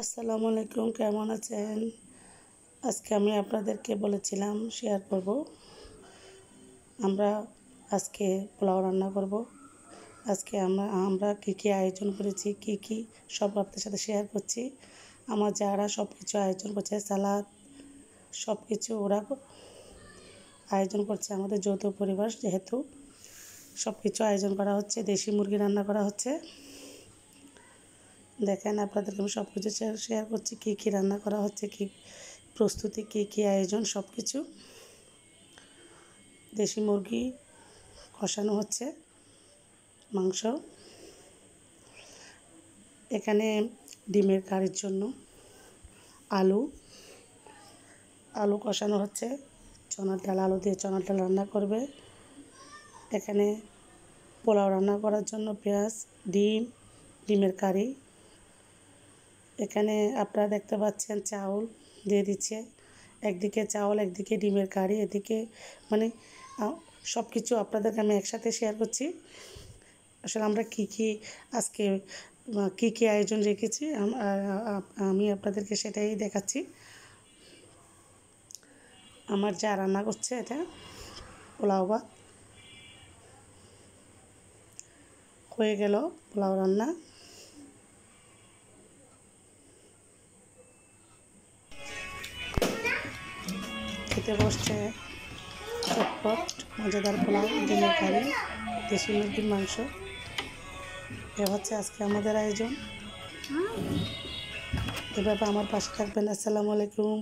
আসসালামু আলাইকুম, কেমন আছেন? আজকে আমি আপনাদেরকে বলেছিলাম শেয়ার করব। আমরা আজকে পোলাও রান্না করব। আজকে আমরা কি আয়োজন করেছি, কি সব আপনাদের সাথে শেয়ার করছি। আমার যারা সব কিছু আয়োজন করছে, সালাদ সব কিছু ওরা আয়োজন করছে। আমাদের যৌথ পরিবার যেহেতু সব কিছু আয়োজন করা হচ্ছে। দেশি মুরগি রান্না করা হচ্ছে। দেখেন, আপনাদেরকে আমি সব কিছু শেয়ার করছি, কি রান্না করা হচ্ছে, কি প্রস্তুতি, কি আয়োজন, সব কিছু। দেশি মুরগি কষানো হচ্ছে, মাংস। এখানে ডিমের কারির জন্য আলু কষানো হচ্ছে। চনার ডাল, আলু দিয়ে চনার ডাল রান্না করবে। এখানে পোলাও রান্না করার জন্য পেঁয়াজ, ডিমের কারি। এখানে আপনারা দেখতে পাচ্ছেন চাউল দিয়ে দিচ্ছে। একদিকে চাউল, একদিকে ডিমের কারি, এদিকে মানে সব কিছু আপনাদেরকে আমি একসাথে শেয়ার করছি। আসলে আমরা কি আজকে কি আয়োজন রেখেছি আমি আপনাদেরকে সেটাই দেখাচ্ছি। আমার যা রান্না করছে এটা পোলাও ভাত হয়ে গেল। পোলাও রান্না খেতে বসছে চটপট মজাদার পোলাও, ডিমের কারি, দেশি মুরগির মাংস। এ হচ্ছে আজকে আমাদের আয়োজন। এভাবে আমার পাশে থাকবেন। আসসালামু আলাইকুম।